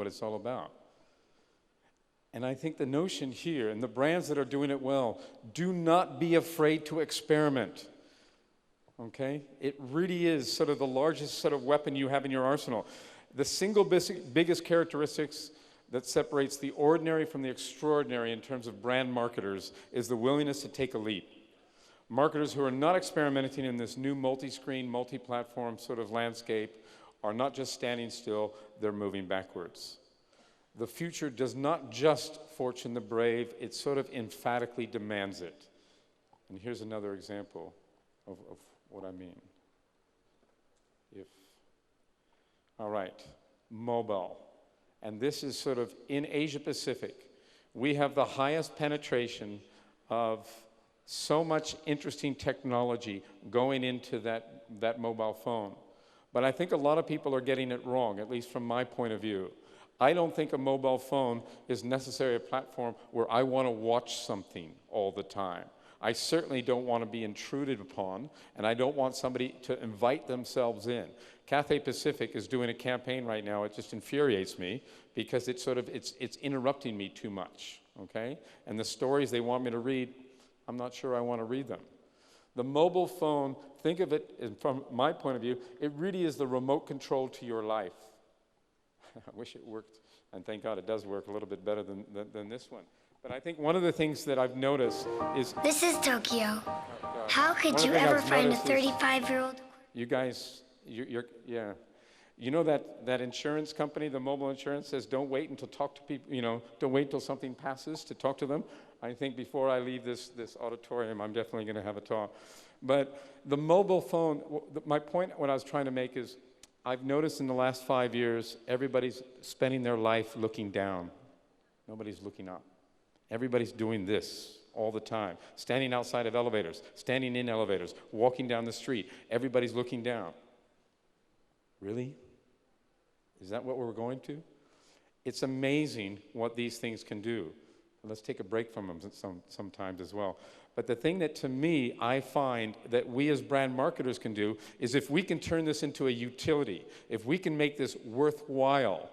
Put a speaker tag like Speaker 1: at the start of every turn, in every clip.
Speaker 1: what it's all about. And I think the notion here, and the brands that are doing it well, do not be afraid to experiment. Okay? It really is sort of the largest sort of weapon you have in your arsenal. The single biggest characteristics that separates the ordinary from the extraordinary in terms of brand marketers is the willingness to take a leap. Marketers who are not experimenting in this new multi-screen, multi-platform sort of landscape are not just standing still, they're moving backwards. The future does not just fortune the brave, it sort of emphatically demands it. And here's another example of what I mean. All right, mobile. And this is sort of in Asia Pacific. We have the highest penetration of so much interesting technology going into that mobile phone. But I think a lot of people are getting it wrong, at least from my point of view. I don't think a mobile phone is necessarily a platform where I want to watch something all the time. I certainly don't want to be intruded upon, and I don't want somebody to invite themselves in. Cathay Pacific is doing a campaign right now. It just infuriates me because it's interrupting me too much, okay? And the stories they want me to read, I'm not sure I want to read them. The mobile phone, think of it from my point of view, it really is the remote control to your life. I wish it worked, and thank God it does work a little bit better than this one. But I think one of the things that I've noticed is...
Speaker 2: This is Tokyo. How could you ever find a 35-year-old...
Speaker 1: You guys, yeah. You know that insurance company, the mobile insurance, says don't wait until talk to people, don't wait until something passes to talk to them. I think before I leave this auditorium, I'm definitely going to have a talk. But the mobile phone, my point, what I was trying to make is, I've noticed in the last 5 years, everybody's spending their life looking down. Nobody's looking up. Everybody's doing this all the time. Standing outside of elevators, standing in elevators, walking down the street. Everybody's looking down. Really? Is that what we're going to? It's amazing what these things can do. Let's take a break from them sometimes as well. But the thing that, to me, I find that we as brand marketers can do is if we can turn this into a utility, if we can make this worthwhile,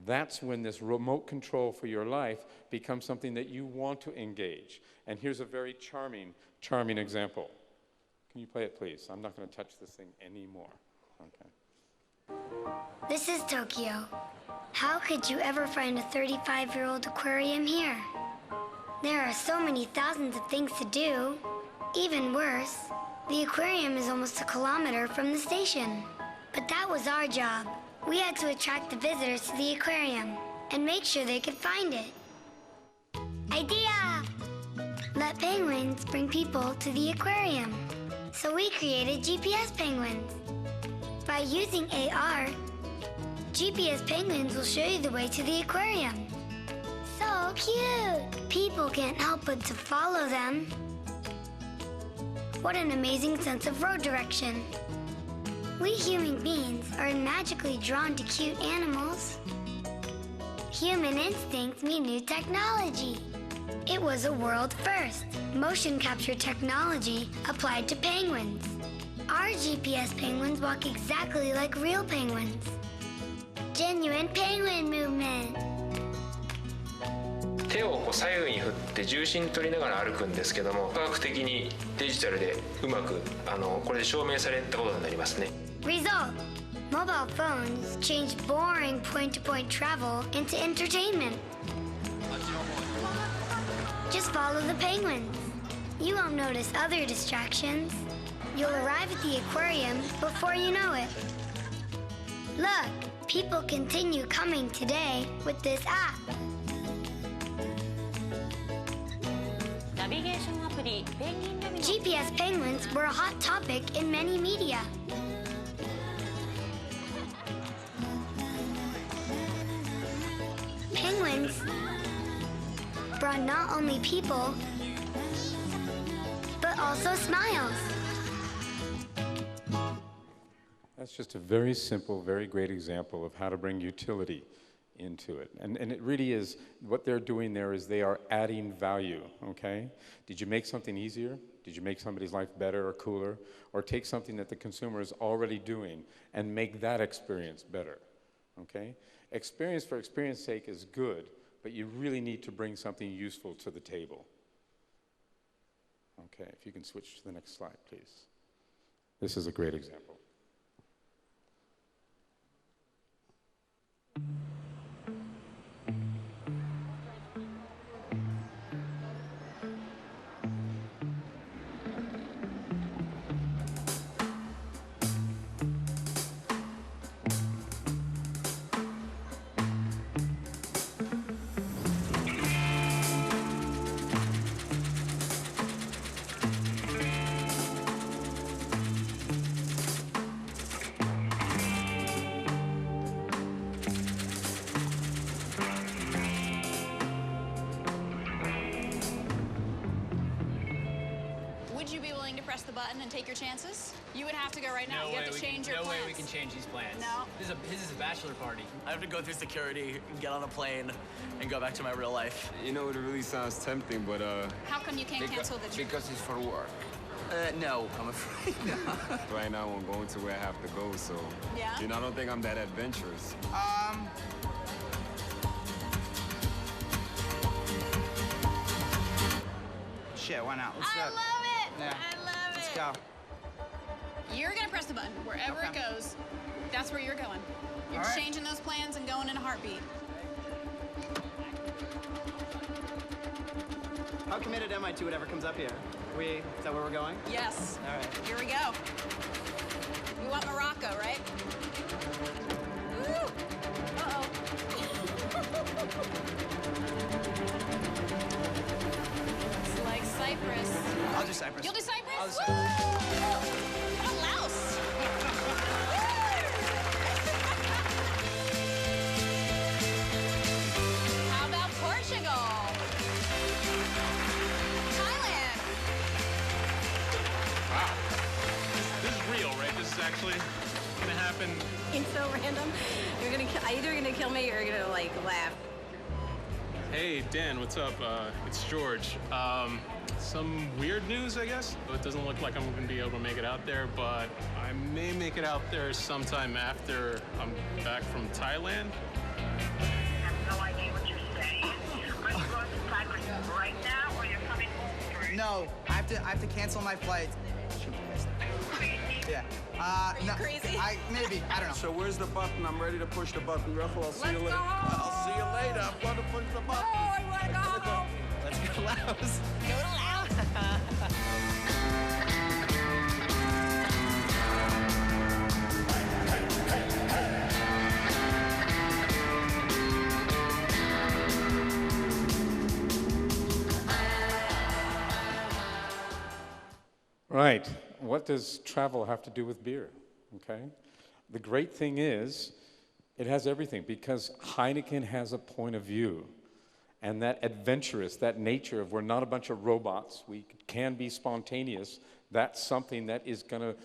Speaker 1: that's when this remote control for your life becomes something that you want to engage. And here's a very charming example. Can you play it, please? I'm not going to touch this thing anymore. Okay.
Speaker 2: This is Tokyo. How could you ever find a 35-year-old aquarium here? There are so many thousands of things to do. Even worse, the aquarium is almost a kilometer from the station. But that was our job. We had to attract the visitors to the aquarium and make sure they could find it. Idea! Let penguins bring people to the aquarium. So we created GPS penguins. By using AR, GPS penguins will show you the way to the aquarium. So cute! People can't help but to follow them. What an amazing sense of road direction. We human beings are magically drawn to cute animals. Human instincts meet new technology. It was a world first. Motion capture technology applied to penguins. Our GPS penguins walk exactly like real penguins. Genuine penguin movement.
Speaker 3: 手を左右に振って重心取りながら歩くんですけども、科学的にデジタルでうまくこれで証明されたことになりますね。
Speaker 2: Result: mobile phones changed boring point-to-point travel into entertainment. Just follow the penguins. You won't notice other distractions. You'll arrive at the aquarium before you know it. Look, people continue coming today with this app. GPS penguins were a hot topic in many media. Penguins brought not only people, but also smiles.
Speaker 1: That's just a very simple, very great example of how to bring utility into it. And it really is, what they're doing there is they are adding value, okay? Did you make something easier? Did you make somebody's life better or cooler? Or take something that the consumer is already doing and make that experience better, okay? Experience for experience's sake is good, but you really need to bring something useful to the table. Okay, if you can switch to the next slide, please. This is a great example.
Speaker 4: Would you be willing to press the button and take your chances? You would have to go right now. You have to change your
Speaker 5: No
Speaker 4: plans.
Speaker 5: way we can change these plans.
Speaker 4: No.
Speaker 5: This is a bachelor party.
Speaker 6: I have to go through security and get on a plane and go back to my real life.
Speaker 7: You know, it really sounds tempting, but
Speaker 4: How come you can't cancel the trip?
Speaker 7: because it's for work.
Speaker 6: No, I'm afraid not.
Speaker 7: Right now, I'm going to where I have to go, so
Speaker 4: Yeah?
Speaker 7: you know, I don't think I'm that adventurous.
Speaker 8: Shit, why not? Let's
Speaker 4: I
Speaker 8: go.
Speaker 4: love it!
Speaker 8: Yeah.
Speaker 4: I love
Speaker 8: Let's
Speaker 4: it!
Speaker 8: go.
Speaker 4: You're gonna press the button. Wherever it
Speaker 8: Okay.
Speaker 4: goes, that's where you're going. You're
Speaker 8: All right.
Speaker 4: changing those plans and going in a heartbeat.
Speaker 6: How committed am I to whatever comes up here? Is that where we're going?
Speaker 4: Yes.
Speaker 6: All right.
Speaker 4: Here we go. We want Morocco, right? Woo! Uh-oh. It's like Cyprus.
Speaker 8: I'll do Cyprus.
Speaker 4: You'll do Cyprus?
Speaker 8: I'll do
Speaker 4: Woo! How about Laos? How about Portugal? Thailand?
Speaker 9: This is real, right? This is actually gonna happen.
Speaker 10: It's so random. You're gonna either gonna kill me or you're gonna like laugh.
Speaker 9: Hey, Dan, what's up? It's George. Some weird news, I guess. It doesn't look like I'm gonna be able to make it out there, but I may make it out there sometime after I'm back from Thailand.
Speaker 11: I have no idea what you're saying. Are you going to Cyprus right now, or you're coming home first?
Speaker 8: No, I have to cancel my flight.
Speaker 11: Crazy.
Speaker 8: Yeah.
Speaker 4: Are you
Speaker 8: no,
Speaker 4: crazy?
Speaker 8: Maybe. I don't know.
Speaker 7: So where's the button? I'm ready to push the button. Ruffle, I'll see you
Speaker 4: Let's
Speaker 7: later.
Speaker 4: go home.
Speaker 7: I'll see you later. I'm going to push the button.
Speaker 4: Oh, I wanna go home.
Speaker 6: Let's go Laos.
Speaker 4: Go to Laos.
Speaker 1: Right. What does travel have to do with beer? Okay. The great thing is, it has everything because Heineken has a point of view. And that adventurous, that nature of we're not a bunch of robots, we can be spontaneous, that's something that is going to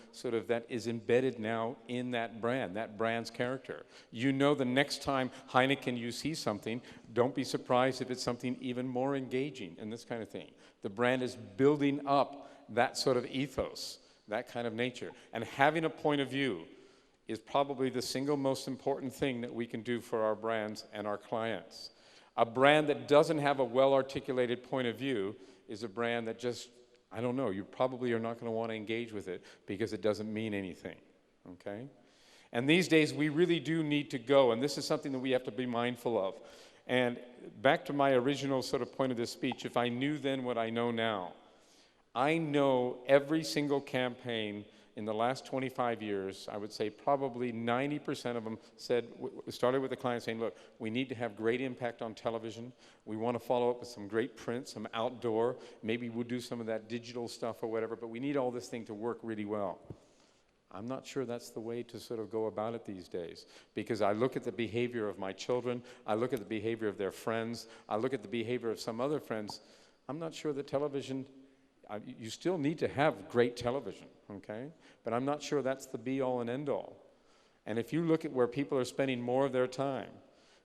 Speaker 1: that is embedded now in that brand's character. You know, the next time Heineken you see something, don't be surprised if it's something even more engaging and this kind of thing. The brand is building up that sort of ethos, that kind of nature. And having a point of view is probably the single most important thing that we can do for our brands and our clients. A brand that doesn't have a well-articulated point of view is a brand that just, I don't know, you probably are not going to want to engage with it because it doesn't mean anything, okay? And these days, we really do need to go, and this is something that we have to be mindful of. And back to my original sort of point of this speech, if I knew then what I know now, I know every single campaign in the last 25 years, I would say probably 90% of them started with the client saying, look, we need to have great impact on television. We want to follow up with some great print, some outdoor. Maybe we'll do some of that digital stuff or whatever, but we need all this thing to work really well. I'm not sure that's the way to sort of go about it these days, because I look at the behavior of my children, I look at the behavior of their friends, I look at the behavior of some other friends. I'm not sure that television, you still need to have great television, okay? But I'm not sure that's the be-all and end-all. And if you look at where people are spending more of their time,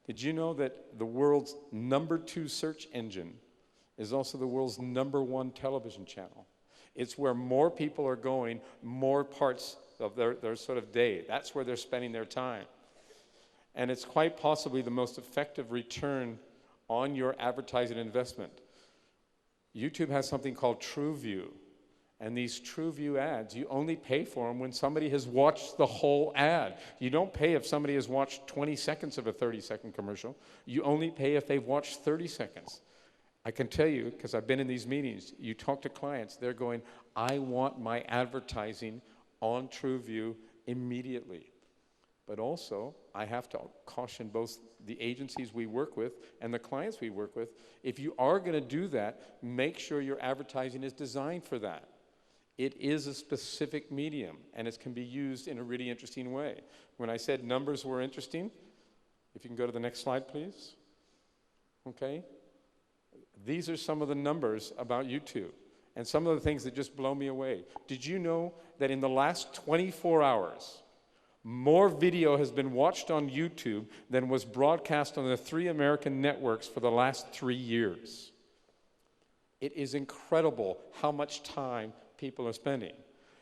Speaker 1: did you know that the world's #2 search engine is also the world's #1 television channel? It's where more people are going, more parts of their sort of day. That's where they're spending their time. And it's quite possibly the most effective return on your advertising investment. YouTube has something called TrueView. And these TrueView ads, you only pay for them when somebody has watched the whole ad. You don't pay if somebody has watched 20 seconds of a 30-second commercial. You only pay if they've watched 30 seconds. I can tell you, because I've been in these meetings, you talk to clients, they're going, I want my advertising on TrueView immediately. But also, I have to caution both the agencies we work with and the clients we work with, if you are going to do that, make sure your advertising is designed for that. It is a specific medium, and it can be used in a really interesting way. When I said numbers were interesting, if you can go to the next slide, please. Okay? These are some of the numbers about YouTube, and some of the things that just blow me away. Did you know that in the last 24 hours, more video has been watched on YouTube than was broadcast on the 3 American networks for the last 3 years? It is incredible how much time people are spending.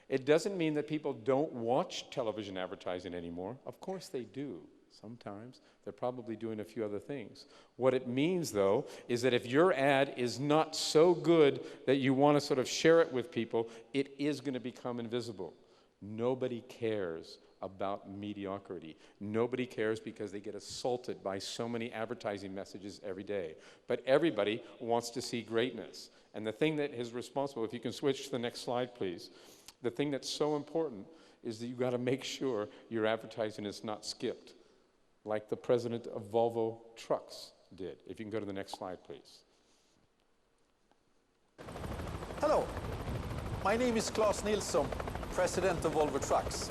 Speaker 1: It doesn't mean that people don't watch television advertising anymore. Of course they do. Sometimes they're probably doing a few other things. What it means, though, is that if your ad is not so good that you want to sort of share it with people, it is going to become invisible. Nobody cares about mediocrity. Nobody cares because they get assaulted by so many advertising messages every day. But everybody wants to see greatness. And the thing that is responsible, if you can switch to the next slide, please, the thing that's so important is that you've got to make sure your advertising is not skipped, like the president of Volvo Trucks did. If you can go to the next slide, please.
Speaker 12: Hello, my name is Claes Nilsson, president of Volvo Trucks.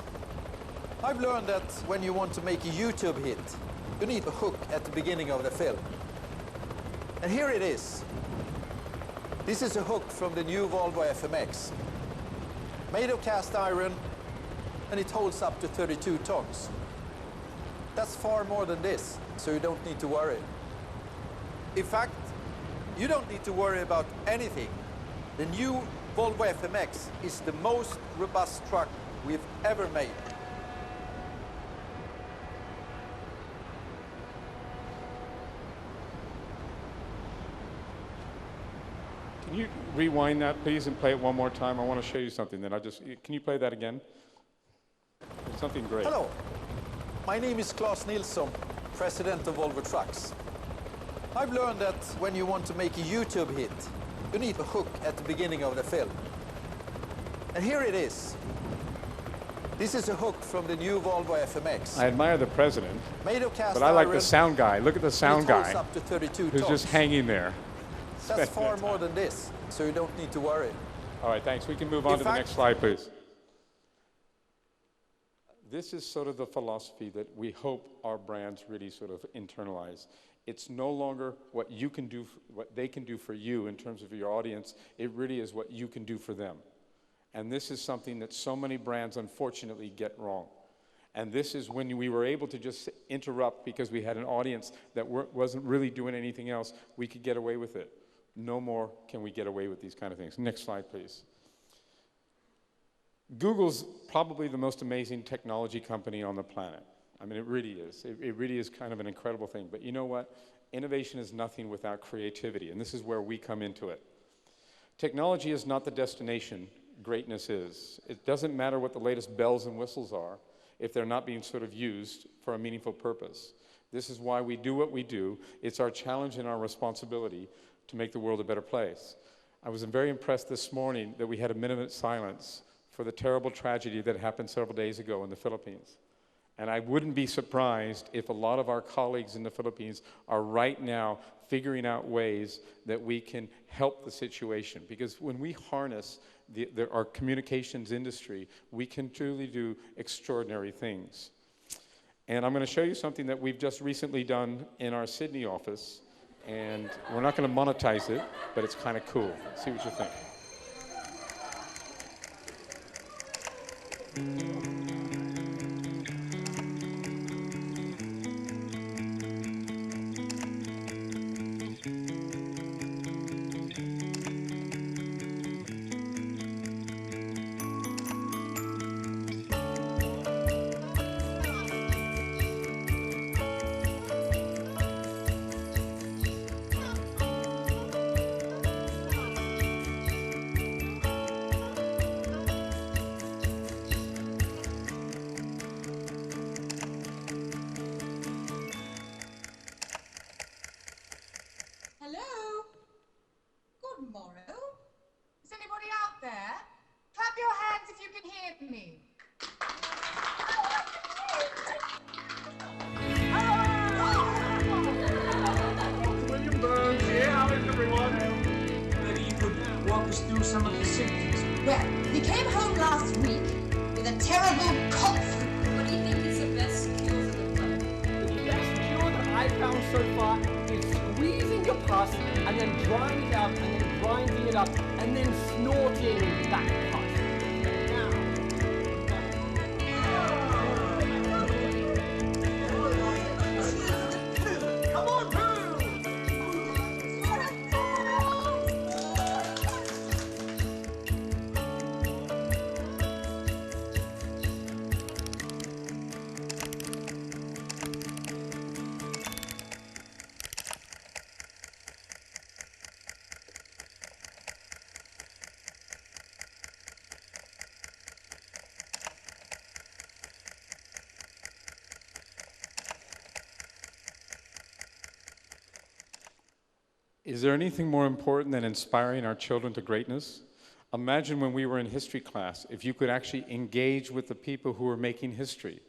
Speaker 12: I've learned that when you want to make a YouTube hit, you need a hook at the beginning of the film. And here it is. This is a hook from the new Volvo FMX. Made of cast iron, and it holds up to 32 tons. That's far more than this, so you don't need to worry. In fact, you don't need to worry about anything. The new Volvo FMX is the most robust truck we've ever made.
Speaker 1: Can you rewind that, please, and play it one more time? I want to show you something. Can you play that again? It's something great.
Speaker 12: Hello, my name is Claes Nilsson, president of Volvo Trucks. I've learned that when you want to make a YouTube hit, you need a hook at the beginning of the film. And here it is. This is a hook from the new Volvo FMX.
Speaker 1: I admire the president,
Speaker 12: made of cast
Speaker 1: but I like
Speaker 12: iron,
Speaker 1: the sound guy. Look at the sound guy
Speaker 12: up to 32
Speaker 1: who's
Speaker 12: tons.
Speaker 1: just hanging there.
Speaker 12: That's far more than this, so you don't need to worry.
Speaker 1: All right, thanks. We can move on to the next slide, please. This is sort of the philosophy that we hope our brands really sort of internalize. It's no longer what you can do, what they can do for you in terms of your audience. It really is what you can do for them. And this is something that so many brands unfortunately get wrong. And this is when we were able to just interrupt because we had an audience that wasn't really doing anything else. We could get away with it. No more can we get away with these kind of things. Next slide, please. Google's probably the most amazing technology company on the planet. I mean, it really is. It really is kind of an incredible thing. But you know what? Innovation is nothing without creativity, and this is where we come into it. Technology is not the destination. Greatness is. It doesn't matter what the latest bells and whistles are if they're not being sort of used for a meaningful purpose. This is why we do what we do. It's our challenge and our responsibility to make the world a better place. I was very impressed this morning that we had a minute of silence for the terrible tragedy that happened several days ago in the Philippines. And I wouldn't be surprised if a lot of our colleagues in the Philippines are right now figuring out ways that we can help the situation. Because when we harness our communications industry, we can truly do extraordinary things. And I'm going to show you something that we've just recently done in our Sydney office. And we're not going to monetize it, but it's kind of cool. See what you think.
Speaker 13: talk us through some of the symptoms.
Speaker 14: Well, he came home last week with a terrible cough.
Speaker 15: What do you think is the best cure for the bug?
Speaker 16: The best cure that I've found so far is squeezing your pus and then drying it up and then grinding it up and then snorting that pus.
Speaker 1: Is there anything more important than inspiring our children to greatness? Imagine when we were in history class, if you could actually engage with the people who were making history.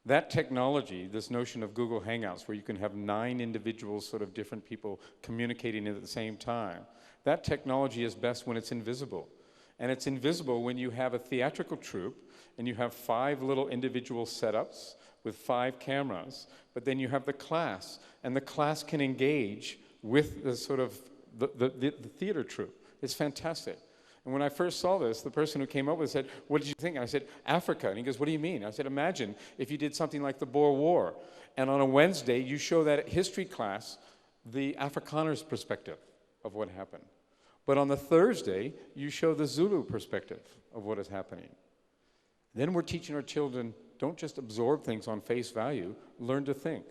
Speaker 1: That technology, this notion of Google Hangouts, where you can have 9 individuals, sort of different people communicating at the same time, that technology is best when it's invisible. And it's invisible when you have a theatrical troupe and you have 5 little individual setups with 5 cameras, but then you have the class, and the class can engage with the sort of the theater troupe. It's fantastic. And when I first saw this, the person who came up with it said, "What did you think?" And I said, "Africa." And he goes, "What do you mean?" I said, "Imagine if you did something like the Boer War, and on a Wednesday you show that history class the Afrikaner's perspective of what happened. But on the Thursday, you show the Zulu perspective of what is happening. Then we're teaching our children, don't just absorb things on face value, learn to think."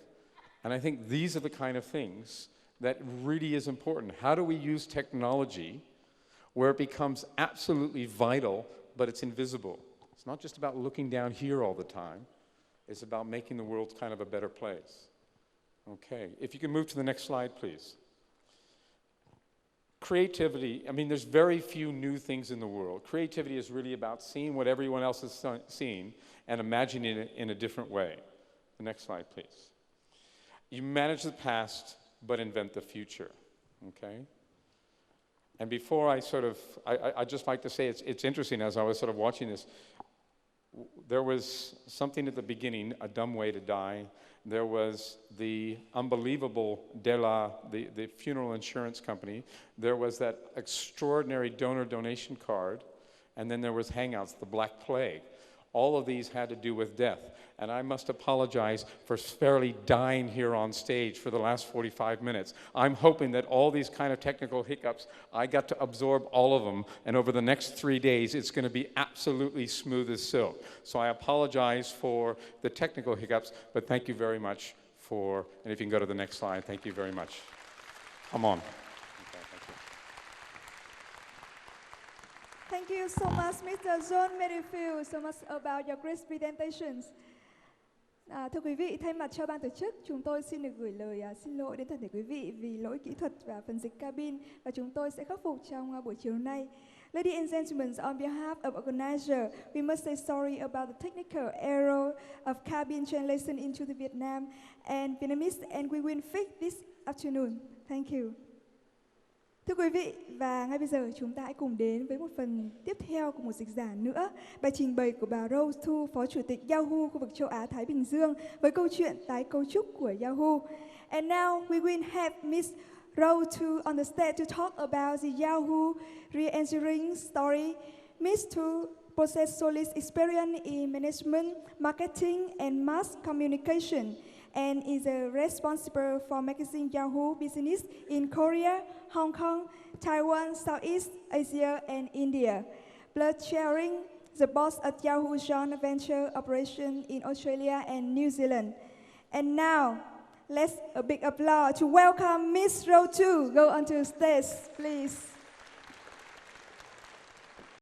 Speaker 1: And I think these are the kind of things that really is important. How do we use technology where it becomes absolutely vital, but it's invisible? It's not just about looking down here all the time. It's about making the world kind of a better place. Okay, if you can move to the next slide, please. Creativity, I mean, there's very few new things in the world. Creativity is really about seeing what everyone else is seeing and imagining it in a different way. The next slide, please. You manage the past, but invent the future, okay? And before I I'd just like to say it's interesting, as I was sort of watching this, there was something at the beginning, A Dumb Way to Die. There was the unbelievable the funeral insurance company. There was that extraordinary donor donation card. And then there was Hangouts, the Black Plague. All of these had to do with death. And I must apologize for fairly dying here on stage for the last 45 minutes. I'm hoping that all these kind of technical hiccups, I got to absorb all of them, and over the next 3 days, it's going to be absolutely smooth as silk. So I apologize for the technical hiccups, but thank you very much for, and if you can go to the next slide, thank you very much. Come on.
Speaker 17: Thank you so much, Mr. John Merrifield, so much about your great presentations. Thưa quý vị, thay mặt cho ban tổ chức, chúng tôi xin được gửi lời xin lỗi đến toàn thể quý vị vì lỗi kỹ thuật và phần dịch cabin, và chúng tôi sẽ khắc phục trong buổi chiều nay. Ladies and gentlemen, on behalf of organizer, we must say sorry about the technical error of cabin translation into the Vietnam and Vietnamese, and we will fix this afternoon. Thank you. Thưa quý vị, và ngay bây giờ chúng ta hãy cùng đến với một phần tiếp theo của một dịch giả nữa, bài trình bày của bà Rose Thu, Phó Chủ tịch Yahoo khu vực châu Á-Thái Bình Dương, với câu chuyện tái cấu trúc của Yahoo. And now we will have Miss Rose Thu on the stage to talk about the Yahoo re-engineering story. Miss Thu possesses solid experience in management, marketing, and mass communication, and is responsible for making Yahoo business in Korea, Hong Kong, Taiwan, Southeast Asia, and India, plus chairing the board of Yahoo joint venture operation in Australia and New Zealand. And now, let's a big applause to welcome Miss Rose Thu. Go onto stage, please.